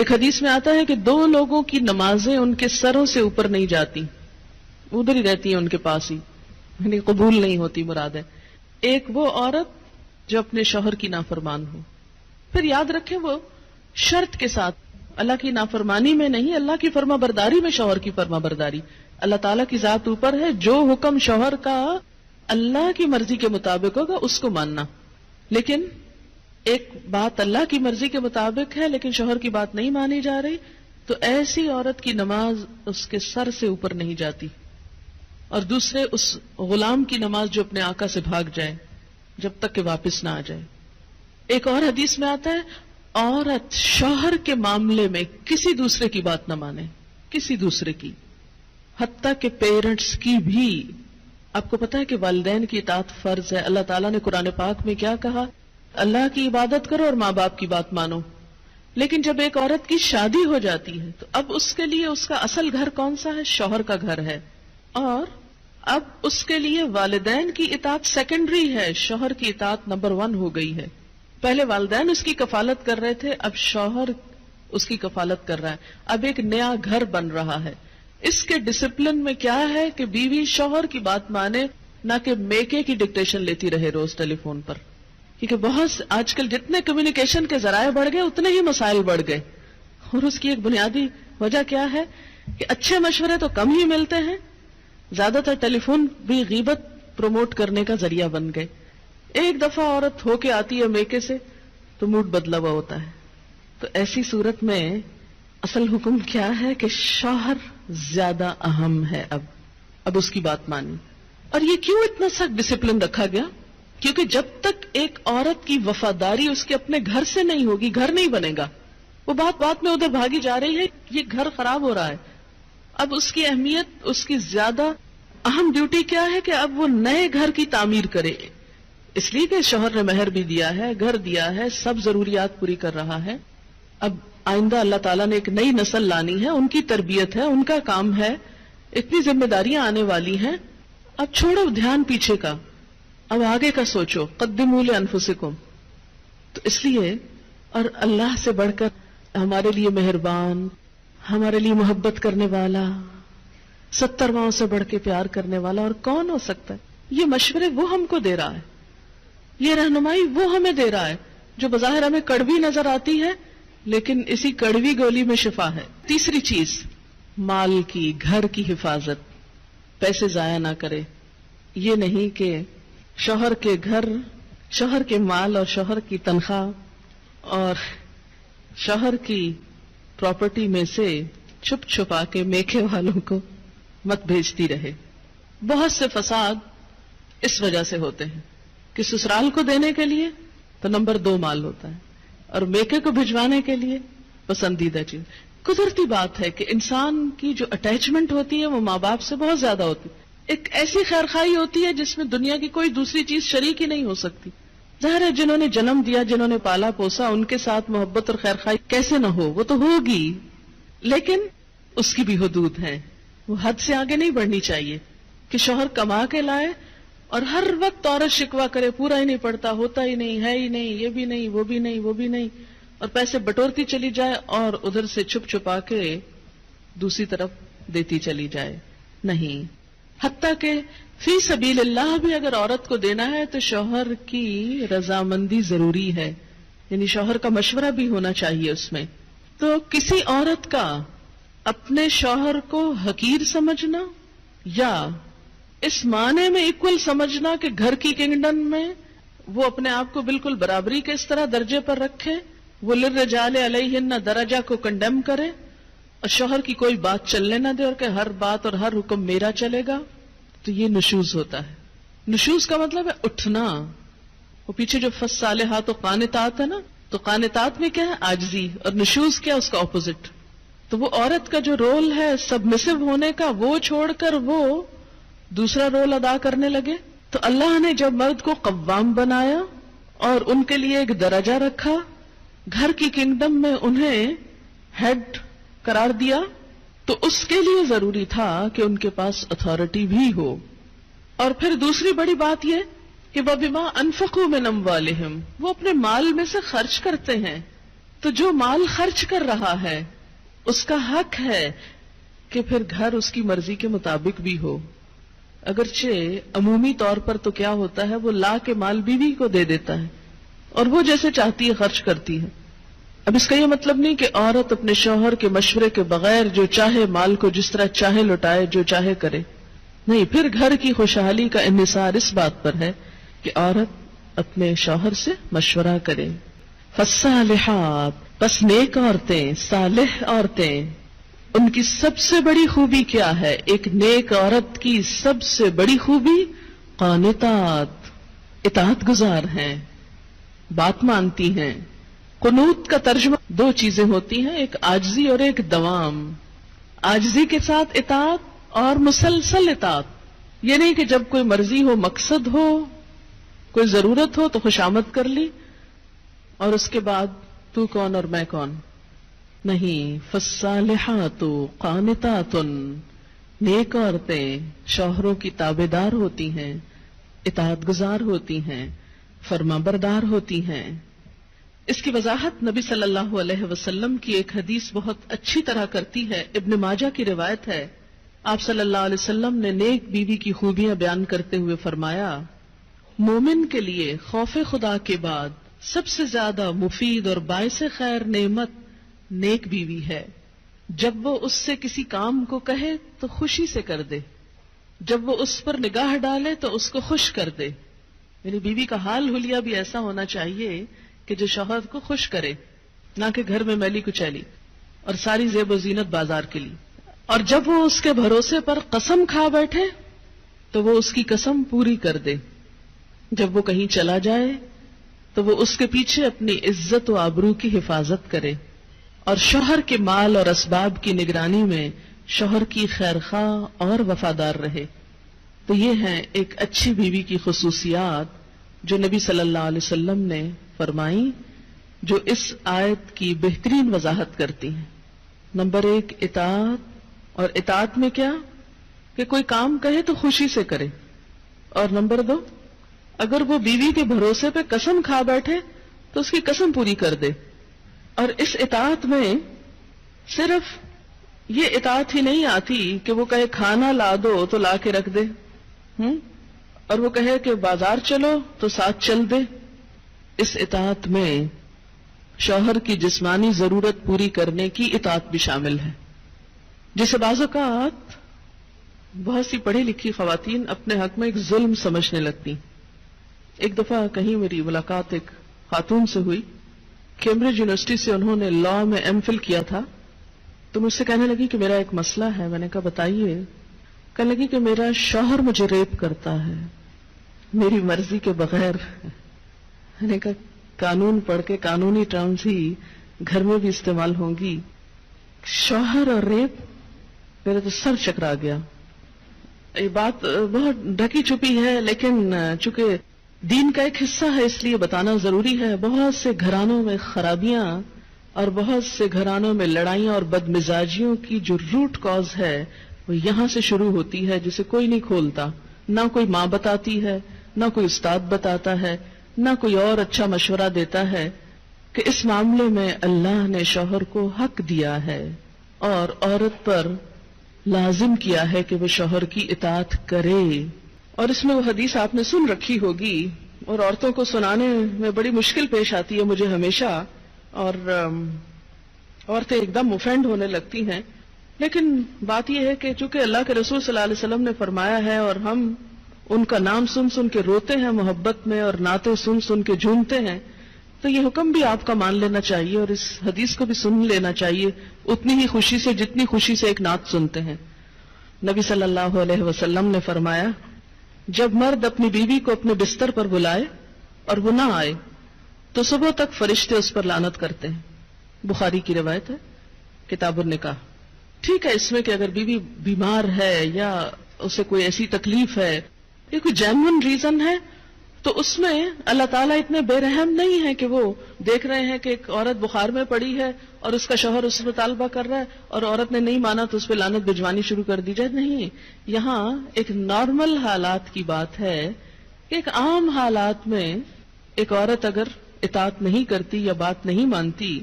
ایک حدیث میں آتا ہے کہ دو لوگوں کی نمازیں ان کے سروں سے اوپر نہیں جاتی، ادھر ہی رہتی ہیں ان کے پاس ہی، یعنی قبول نہیں ہوتی مراد ہے۔ ایک وہ عورت جو اپنے شوہر کی نافرمان ہو، پھر یاد رکھیں وہ شرط کے ساتھ، اللہ کی نافرمانی میں نہیں، اللہ کی فرما برداری میں شوہر کی فرما برداری۔ اللہ تعالیٰ کی ذات اوپر ہے، جو حکم شوہر کا اللہ کی مرضی کے مطابق ہوگا اس کو ماننا، لیکن ایک بات اللہ کی مرضی کے مطابق ہے لیکن شوہر کی بات نہیں مانی جا رہی، تو ایسی عورت کی نماز اس کے سر سے اوپر نہیں جاتی۔ اور دوسرے اس غلام کی نماز جو اپنے آقا سے بھاگ جائے جب تک کہ واپس نہ آ جائے۔ ایک اور حدیث میں آتا ہے عورت شوہر کے معاملے میں کسی دوسرے کی بات نہ مانے، کسی دوسرے کی، حتیٰ کہ پیرنٹس کی بھی۔ آپ کو پتا ہے کہ والدین کی اطاعت فرض ہے۔ اللہ تعالیٰ نے قرآن پاک میں کیا کہا؟ اللہ کی عبادت کرو اور ماں باپ کی بات مانو۔ لیکن جب ایک عورت کی شادی ہو جاتی ہے تو اب اس کے لیے اس کا اصل گھر کون سا ہے؟ شوہر کا گھر ہے، اور اب اس کے لیے والدین کی اطاعت سیکنڈری ہے، شوہر کی اطاعت نمبر 1 ہو گئی ہے۔ پہلے والدین اس کی کفالت کر رہے تھے، اب شوہر اس کی کفالت کر رہا ہے۔ اب ایک نیا گھر بن رہا ہے۔ اس کے ڈسپلن میں کیا ہے کہ بیوی شوہر کی بات مانے، نہ کہ میکے کی ڈکٹیشن لیتی رہے روز ٹیلی فون پر، کیونکہ بہت آج کل جتنے کمیونیکیشن کے ذرائع بڑھ گئے اتنے ہی مسائل بڑھ گئے، اور اس کی ایک بنیادی وجہ کیا ہے کہ اچھے مشورے تو کم ہی ملتے ہیں، زیادہ تر ٹیلی فون بھی غیبت پروموٹ کرنے کا ذریعہ بن گئے۔ ایک دفعہ عورت ہو کے آتی ہے میکے سے تو موڈ بدلا ہوا ہوتا ہے۔ تو ایسی صورت میں اصل حکم کیا ہے کہ شوہر زیادہ اہم ہے۔ اب اس کی بات مانی۔ اور یہ کیوں اتنا سخت ڈسپلن رکھا گیا؟ کیونکہ جب تک ایک عورت کی وفاداری اس کے اپنے گھر سے نہیں ہوگی، گھر نہیں بنے گا۔ وہ بات میں ادھر بھاگی جا رہی ہے، یہ گھر خراب ہو رہا ہے۔ اب اس کی اہمیت، اس کی زیادہ اہم ڈیوٹی کیا ہے کہ اب وہ نئے گھر کی تعمیر کرے، اس لیے کہ شوہر نے مہر بھی دیا ہے، گھر دیا ہے، سب ضروریات پوری کر رہا ہے۔ اب آئندہ اللہ تعالیٰ نے ایک نئی نسل لانی ہے، ان کی تربیت ہے، ان کا کام ہے، اتنی ذمہ داریاں آنے والی ہیں۔ اب چھوڑو دھیان پیچھے کا، اب آگے کا سوچو، قدموا لانفسکم۔ تو اس لیے، اور اللہ سے بڑھ کر ہمارے لیے مہربان، ہمارے لیے محبت کرنے والا، 70 ماؤں سے بڑھ کے پیار کرنے والا اور کون ہو سکتا ہے؟ یہ مشورے وہ ہم کو دے رہا ہے، یہ رہنمائی وہ ہمیں دے رہا ہے، جو بظاہر ہمیں کڑوی نظر آتی ہے لیکن اسی کڑوی گولی میں شفا ہے۔ تیسری چیز، مال کی، گھر کی حفاظت، پیسے ضائع نہ کرے۔ یہ نہیں کہ شوہر کے گھر، شوہر کے مال اور شوہر کی تنخواہ اور شوہر کی پراپرٹی میں سے چھپ چھپا کے میکے والوں کو مت بھیجتی رہے۔ بہت سے فساد اس وجہ سے ہوتے ہیں کہ سسرال کو دینے کے لیے تو نمبر 2 مال ہوتا ہے، اور میکے کو بھجوانے کے لیے پسندیدہ چیز۔ قدرتی بات ہے کہ انسان کی جو اٹیچمنٹ ہوتی ہے وہ ماں باپ سے بہت زیادہ ہوتی ہے۔ ایک ایسی خیرخواہی ہوتی ہے جس میں دنیا کی کوئی دوسری چیز شریک ہی نہیں ہو سکتی۔ ظاہر ہے جنہوں نے جنم دیا، جنہوں نے پالا پوسا، ان کے ساتھ محبت اور خیرخواہی کیسے نہ ہو، وہ تو ہوگی، لیکن اس کی بھی حدود ہیں، وہ حد سے آگے نہیں بڑھنی چاہیے کہ شوہر کما کے لائے اور ہر وقت عورت شکوہ کرے، پورا ہی نہیں پڑتا، ہوتا ہی نہیں، ہے ہی نہیں، یہ بھی نہیں، وہ بھی نہیں، وہ بھی نہیں، اور پیسے بٹورتی چلی جائے اور ادھر سے چھپ چھپا کے دوسری طرف دیتی چلی جائے۔ نہیں، حتیٰ کہ فی سبیل اللہ بھی اگر عورت کو دینا ہے تو شوہر کی رضامندی ضروری ہے، یعنی شوہر کا مشورہ بھی ہونا چاہیے اس میں۔ تو کسی عورت کا اپنے شوہر کو حقیر سمجھنا یا اس معنی میں ایکول سمجھنا کہ گھر کی کنگڈم میں وہ اپنے آپ کو بالکل برابری کے اس طرح درجے پر رکھے، وہ للرجال علیہن درجہ کو کنڈیم کرے اور شوہر کی کوئی بات چلنے نہ دے اور کہ ہر بات اور ہر حکم میرا چلے گا، تو یہ نشوز ہوتا ہے۔ نشوز کا مطلب ہے اٹھنا۔ وہ پیچھے جو فالصالحات و قانتات ہے نا، تو قانتات میں کیا ہے؟ عاجزی، اور نشوز کیا؟ اس کا اپوزٹ۔ تو وہ عورت کا جو رول ہے سبمسو ہونے کا، وہ چھوڑ کر وہ دوسرا رول ادا کرنے لگے۔ تو اللہ نے جب مرد کو قوام بنایا اور ان کے لیے ایک درجہ رکھا، گھر کی کنگڈم میں انہیں ہیڈ قرار دیا، تو اس کے لیے ضروری تھا کہ ان کے پاس اتھارٹی بھی ہو۔ اور پھر دوسری بڑی بات یہ کہ وَبِمَا أَنفَقُوا مِنْ أَمْوَالِهِمْ، وہ اپنے مال میں سے خرچ کرتے ہیں۔ تو جو مال خرچ کر رہا ہے اس کا حق ہے کہ پھر گھر اس کی مرضی کے مطابق بھی ہو. اگرچہ عمومی طور پر تو کیا ہوتا ہے، وہ لا کے مال بیوی کو دے دیتا ہے اور وہ جیسے چاہتی ہے خرچ کرتی ہے. اب اس کا یہ مطلب نہیں کہ عورت اپنے شوہر کے مشورے کے بغیر جو چاہے مال کو جس طرح چاہے لوٹائے، جو چاہے کرے. نہیں، پھر گھر کی خوشحالی کا انحصار اس بات پر ہے کہ عورت اپنے شوہر سے مشورہ کرے. فالصالحات، پس نیک عورتیں، صالح عورتیں، ان کی سب سے بڑی خوبی کیا ہے؟ ایک نیک عورت کی سب سے بڑی خوبی قانتات، اطاعت گزار ہیں، بات مانتی ہیں. قنوت کا ترجمہ دو چیزیں ہوتی ہیں، ایک عاجزی اور ایک دوام. عاجزی کے ساتھ اطاعت اور مسلسل اطاعت. یہ نہیں کہ جب کوئی مرضی ہو، مقصد ہو، کوئی ضرورت ہو تو خوشامد کر لی اور اس کے بعد تو کون اور میں کون. نہیں، فالصالحات قانتات، نیک عورتیں شوہروں کی تابعدار ہوتی ہیں، اطاعت گزار ہوتی ہیں، فرما بردار ہوتی ہیں. اس کی وضاحت نبی صلی اللہ علیہ وسلم کی ایک حدیث بہت اچھی طرح کرتی ہے. ابن ماجہ کی روایت ہے. آپ صلی اللہ علیہ وسلم نے نیک بیوی کی خوبیاں بیان کرتے ہوئے فرمایا، مومن کے لیے خوف خدا کے بعد سب سے زیادہ مفید اور باعث خیر نعمت نیک بیوی ہے. جب وہ اس سے کسی کام کو کہے تو خوشی سے کر دے، جب وہ اس پر نگاہ ڈالے تو اس کو خوش کر دے. یعنی بیوی کا حال حلیہ بھی ایسا ہونا چاہیے کہ جو شوہر کو خوش کرے، نہ کہ گھر میں میلی کچیلی اور ساری زیب و زینت بازار کے لیے. اور جب وہ اس کے بھروسے پر قسم کھا بیٹھے تو وہ اس کی قسم پوری کر دے. جب وہ کہیں چلا جائے تو وہ اس کے پیچھے اپنی عزت و آبرو کی حفاظت کرے اور شوہر کے مال اور اسباب کی نگرانی میں شوہر کی خیرخواہ اور وفادار رہے. تو یہ ہیں ایک اچھی بیوی کی خصوصیات جو نبی صلی اللہ علیہ وسلم نے فرمائی، جو اس آیت کی بہترین وضاحت کرتی ہیں. نمبر 1 اطاعت، اور اطاعت میں کیا کہ کوئی کام کہے تو خوشی سے کرے. اور نمبر 2 اگر وہ بیوی کے بھروسے پہ قسم کھا بیٹھے تو اس کی قسم پوری کر دے. اور اس اطاعت میں صرف یہ اطاعت ہی نہیں آتی کہ وہ کہے کھانا لا دو تو لا کے رکھ دے، اور وہ کہے کہ بازار چلو تو ساتھ چل دے. اس اطاعت میں شوہر کی جسمانی ضرورت پوری کرنے کی اطاعت بھی شامل ہے، جسے بعض اوقات بہت سی پڑھی لکھی خواتین اپنے حق میں ایک ظلم سمجھنے لگتی. ایک دفعہ کہیں میری ملاقات ایک خاتون سے ہوئی، کیمبرج یونیورسٹی سے انہوں نے لاء میں ایم فل کیا تھا. تو مجھ سے کہنے لگی کہ میرا ایک مسئلہ ہے. میں نے کہا بتائیے. کہنے لگی کہ میرا شوہر مجھے ریپ کرتا ہے میری مرضی کے بغیر. میں نے کہا قانون پڑھ کے قانونی ٹرمز ہی گھر میں بھی استعمال ہوں گی. شوہر اور ریپ، میرا تو سر چکرا گیا. یہ بات بہت ڈھکی چھپی ہے لیکن چونکہ دین کا ایک حصہ ہے اس لیے بتانا ضروری ہے. بہت سے گھرانوں میں خرابیاں اور بہت سے گھرانوں میں لڑائیاں اور بدمزاجیوں کی جو روٹ کاز ہے وہ یہاں سے شروع ہوتی ہے، جسے کوئی نہیں کھولتا. نہ کوئی ماں بتاتی ہے، نہ کوئی استاد بتاتا ہے، نہ کوئی اور اچھا مشورہ دیتا ہے کہ اس معاملے میں اللہ نے شوہر کو حق دیا ہے اور عورت پر لازم کیا ہے کہ وہ شوہر کی اطاعت کرے. اور اس میں وہ حدیث آپ نے سن رکھی ہوگی اور عورتوں کو سنانے میں بڑی مشکل پیش آتی ہے مجھے ہمیشہ، اور عورتیں ایک دم اوفینڈ ہونے لگتی ہیں. لیکن بات یہ ہے کہ چونکہ اللہ کے رسول صلی اللہ علیہ وسلم نے فرمایا ہے اور ہم ان کا نام سن سن کے روتے ہیں محبت میں اور نعتیں سن سن کے جھومتے ہیں، تو یہ حکم بھی آپ کا مان لینا چاہیے اور اس حدیث کو بھی سن لینا چاہیے اتنی ہی خوشی سے جتنی خوشی سے ایک نعت سنتے ہیں. نبی صلی اللہ علیہ وسلم نے فرمایا، جب مرد اپنی بیوی کو اپنے بستر پر بلائے اور وہ نہ آئے تو صبح تک فرشتے اس پر لعنت کرتے ہیں. بخاری کی روایت ہے، کتاب النکاح. ٹھیک ہے اس میں کہ اگر بیوی بیمار ہے یا اسے کوئی ایسی تکلیف ہے یا کوئی جینوئن ریزن ہے تو اس میں اللہ تعالیٰ اتنے بے رحم نہیں ہے کہ وہ دیکھ رہے ہیں کہ ایک عورت بخار میں پڑی ہے اور اس کا شوہر اس سے مطالبہ کر رہا ہے اور عورت نے نہیں مانا تو اس پہ لعنت بھجوانی شروع کر دی جائے. نہیں، یہاں ایک نارمل حالات کی بات ہے کہ ایک عام حالات میں ایک عورت اگر اطاعت نہیں کرتی یا بات نہیں مانتی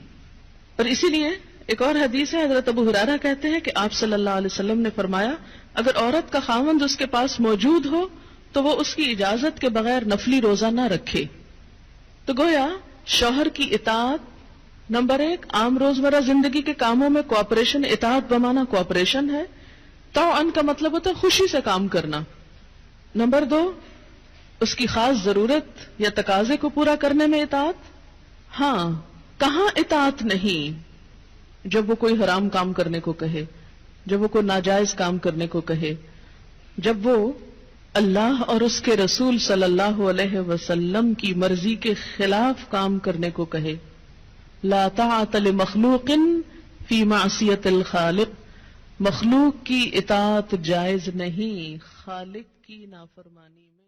اور اسی لیے ایک اور حدیث ہے، حضرت ابو ہریرہ کہتے ہیں کہ آپ صلی اللہ علیہ وسلم نے فرمایا اگر عورت کا خاوند اس کے پاس موجود ہو تو وہ اس کی اجازت کے بغیر نفلی روزہ نہ رکھے۔ تو گویا شوہر کی اطاعت نمبر 1 عام روزمرہ زندگی کے کاموں میں کوآپریشن، اطاعت بمانا کوآپریشن ہے۔ طوعاً کا مطلب ہوتا ہے خوشی سے کام کرنا۔ نمبر 2 اس کی خاص ضرورت یا تقاضے کو پورا کرنے میں اطاعت۔ ہاں، کہاں اطاعت نہیں؟ جب وہ کوئی حرام کام کرنے کو کہے، جب وہ کوئی ناجائز کام کرنے کو کہے، جب وہ اللہ اور اس کے رسول صلی اللہ علیہ وسلم کی مرضی کے خلاف کام کرنے کو کہے۔ لا طاعت لمخلوق فی معصیت الخالق، مخلوق کی اطاعت جائز نہیں خالق کی نافرمانی میں۔